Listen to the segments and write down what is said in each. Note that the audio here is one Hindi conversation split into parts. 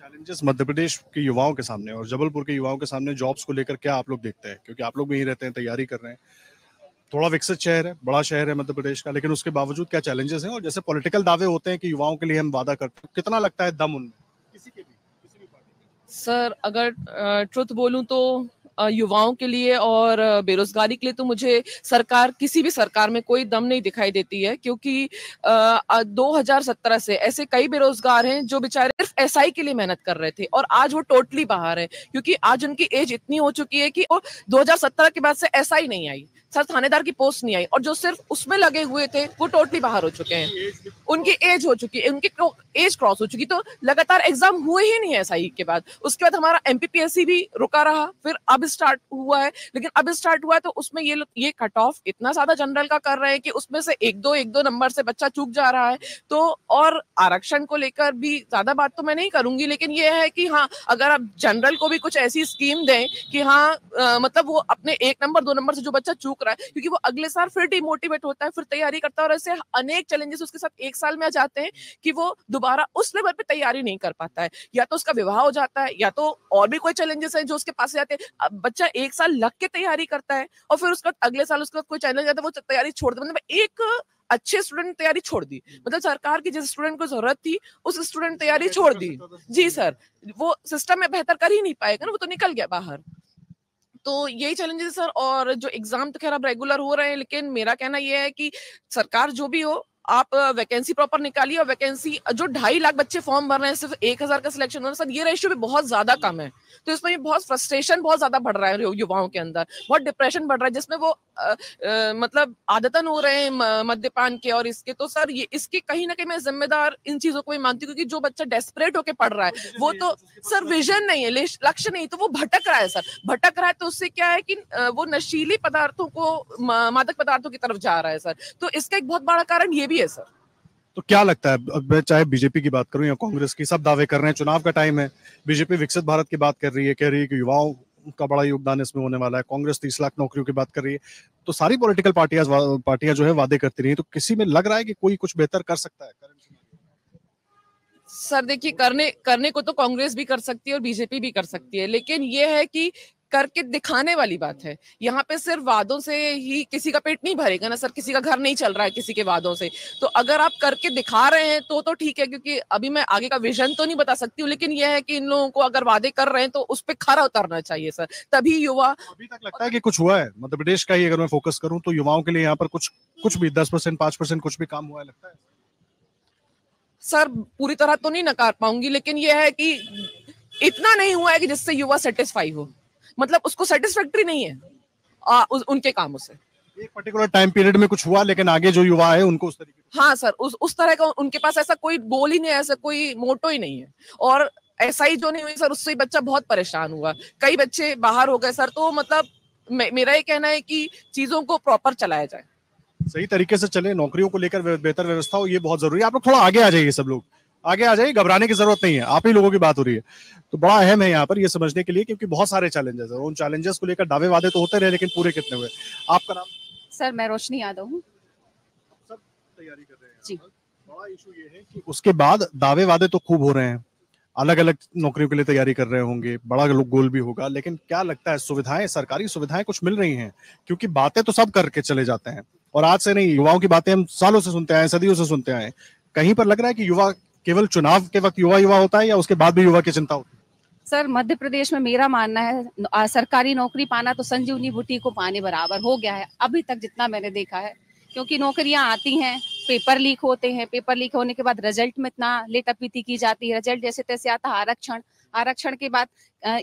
चैलेंजेस मध्य प्रदेश के युवाओं के सामने और जबलपुर के युवाओं के सामने जॉब्स को लेकर क्या आप लोग देखते हैं? क्योंकि आप लोग भी यहीं रहते हैं, तैयारी कर रहे हैं। थोड़ा विकसित शहर है, बड़ा शहर है मध्य प्रदेश का, लेकिन उसके बावजूद क्या चैलेंजेस हैं? और जैसे पॉलिटिकल दावे होते हैं कि युवाओं के लिए हम वादा करते हैं, कितना लगता है दम उनमें? किसी के भी, किसी भी पार्टी के। सर अगर ट्रुथ बोलूं तो युवाओं के लिए और बेरोजगारी के लिए तो मुझे सरकार, किसी भी सरकार में कोई दम नहीं दिखाई देती है, क्योंकि 2017 से ऐसे कई बेरोजगार हैं जो बेचारे सिर्फ एसआई के लिए मेहनत कर रहे थे और आज वो टोटली बाहर है, क्योंकि आज उनकी एज इतनी हो चुकी है कि 2017 के बाद से एसआई नहीं आई, सर थानेदार की पोस्ट नहीं आई, और जो सिर्फ उसमें लगे हुए थे वो टोटली बाहर हो चुके हैं। उनकी एज हो चुकी है, उनकी एज क्रॉस हो चुकी, तो लगातार एग्जाम हुए ही नहीं है एसआई के बाद। उसके बाद हमारा एमपीपीएससी भी रुका रहा, फिर अब स्टार्ट हुआ है, लेकिन अब स्टार्ट हुआ है तो उसमें ये कट ऑफ इतना ज्यादा जनरल का कर रहे हैं कि उसमें से एक दो नंबर से बच्चा चूक जा रहा है। तो और आरक्षण को लेकर भी ज्यादा बात तो मैं नहीं करूंगी, लेकिन ये है कि हाँ, अगर आप जनरल को भी कुछ ऐसी स्कीम दें कि हाँ मतलब वो अपने 1 नंबर 2 नंबर से जो बच्चा चूक रहा है, क्योंकि वो अगले साल फिर डिमोटिवेट होता है, फिर तैयारी करता है, और ऐसे अनेक चैलेंजेस उसके साथ एक साल में आ जाते हैं कि वो दोबारा उस लेवल पे तैयारी नहीं कर पाता है, या तो उसका विवाह हो जाता है, या तो और भी कोई चैलेंजेस है जो उसके पास जाते हैं। अब बच्चा 1 साल लग के तैयारी करता है और फिर उसके बाद अगले साल उसके बाद कोई चैलेंज आता है, वो तैयारी छोड़ दे। मतलब एक अच्छे स्टूडेंट ने तैयारी छोड़ दी, मतलब सरकार की जिस स्टूडेंट को जरूरत थी उस स्टूडेंट तैयारी छोड़ दी। जी सर, वो सिस्टम में बेहतर कर ही नहीं पाएगा ना, वो तो निकल गया बाहर। तो यही चैलेंजेस सर, और जो एग्जाम तो खैर अब रेगुलर हो रहे हैं, लेकिन मेरा कहना यह है कि सरकार जो भी हो, आप वैकेंसी प्रॉपर निकालिए, और वैकेंसी जो 2.5 लाख बच्चे फॉर्म भर रहे हैं, सिर्फ 1,000 का सिलेक्शन हो रहा है सर, ये रेशियो भी बहुत ज्यादा कम है। तो इसमें ये बहुत फ्रस्ट्रेशन बहुत ज्यादा बढ़ रहा है युवाओं के अंदर, बहुत डिप्रेशन बढ़ रहा है, जिसमें वो मतलब आदतन हो रहे हैं मद्यपान के और इसके। तो सर ये इसके कहीं ना कहीं मैं जिम्मेदार इन चीजों को भी मानती हूँ, क्योंकि जो बच्चा डेस्परेट होके पढ़ रहा है वो तो सर विजन नहीं है, लक्ष्य नहीं, तो वो भटक रहा है सर, भटक रहा है। तो उससे क्या है कि वो नशीली पदार्थों को, मादक पदार्थों की तरफ जा रहा है सर। तो इसका एक बहुत बड़ा कारण ये भी है सर। तो क्या लगता है, अब मैं चाहे बीजेपी की बात करूं या कांग्रेस की, सब दावे कर रहे हैं, चुनाव का टाइम है। बीजेपी विकसित भारत की बात कर रही है, कह रही है कि युवाओं का बड़ा योगदान इसमें होने वाला है। कांग्रेस 30 लाख नौकरियों की बात कर रही है। तो सारी पॉलिटिकल पार्टियां जो है वादे करती रही, तो किसी में लग रहा है कि कोई कुछ बेहतर कर सकता है? सर देखिए, करने को तो कांग्रेस भी कर सकती है और बीजेपी भी कर सकती है, लेकिन ये है कि करके दिखाने वाली बात है। यहाँ पे सिर्फ वादों से ही किसी का पेट नहीं भरेगा ना सर, किसी का घर नहीं चल रहा है किसी के वादों से। तो अगर आप करके दिखा रहे हैं तो ठीक है, क्योंकि अभी मैं आगे का विजन तो नहीं बता सकती हूँ, लेकिन यह है कि इन लोगों को अगर वादे कर रहे हैं तो उस पर खरा उतरना चाहिए सर, तभी युवा। अभी तक लगता है कि कुछ हुआ है मध्य प्रदेश का ही अगर मैं फोकस करूं तो युवाओं के लिए यहाँ पर कुछ भी 10%, 5% कुछ भी काम हुआ है लगता है? सर पूरी तरह तो नहीं नकार पाऊंगी, लेकिन यह है कि इतना नहीं हुआ है कि जिससे युवा सेटिस्फाई हो, मतलब उसको सेटिस्फैक्ट्री नहीं है उनके कामों से। एक पर्टिकुलर टाइम पीरियड में कुछ हुआ, लेकिन आगे जो युवा है उनको उस तरीके। हाँ सर, उस तरह का उनके पास ऐसा कोई गोल ही नहीं है, ऐसा कोई मोटो ही नहीं है। और ऐसा ही जो नहीं हुई सर, उससे बच्चा बहुत परेशान हुआ, कई बच्चे बाहर हो गए सर। तो मतलब मेरा ये कहना है कि चीजों को प्रॉपर चलाया जाए, सही तरीके से चले, नौकरियों को लेकर बेहतर व्यवस्था हो, ये बहुत जरूरी है। आप लोग थोड़ा आगे आ जाइए, सब लोग आगे आ जाइए, घबराने की जरूरत नहीं है, आप ही लोगों की बात हो रही है। तो बड़ा अहम है यहाँ पर ये समझने के लिए, क्योंकि बहुत सारे चैलेंजेस है, उन चैलेंजेस को लेकर दावे वादे तो होते रहे, लेकिन पूरे कितने हुए? आपका नाम? सर मैं रोशनी यादव हूँ। सब तैयारी कर रहे हैं जी। बड़ा इशू ये है कि उसके बाद दावे वादे तो खूब हो रहे हैं, अलग अलग नौकरियों के लिए तैयारी कर रहे होंगे, बड़ा गोल भी होगा, लेकिन क्या लगता है सुविधाएं, सरकारी सुविधाएं कुछ मिल रही हैं? क्योंकि बातें तो सब करके चले जाते हैं, और आज से नहीं, युवाओं की बातें हम सालों से सुनते आए, सदियों से सुनते आए। कहीं पर लग रहा है कि युवा केवल चुनाव के वक्त युवा होता है, या उसके बाद भी युवा की चिंता होती है? सर मध्य प्रदेश में मेरा मानना है सरकारी नौकरी पाना तो संजीवनी बूटी को पाने बराबर हो गया है अभी तक जितना मैंने देखा है, क्योंकि नौकरियां आती हैं, पेपर लीक होते हैं, पेपर लीक होने के बाद रिजल्ट में इतना लेटापीटी की जाती है, रिजल्ट जैसे तैसे आता है, आरक्षण के बाद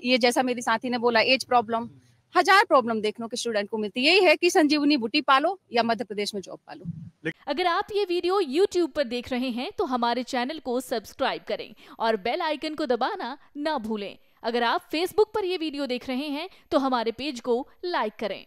ये जैसा मेरी साथी ने बोला एज प्रॉब्लम, 1000 प्रॉब्लम देखने के स्टूडेंट को मिलती है। यही है कि संजीवनी बूटी पालो या मध्य प्रदेश में जॉब पालो। अगर आप ये वीडियो YouTube पर देख रहे हैं तो हमारे चैनल को सब्सक्राइब करें और बेल आइकन को दबाना ना भूलें। अगर आप Facebook पर ये वीडियो देख रहे हैं तो हमारे पेज को लाइक करें।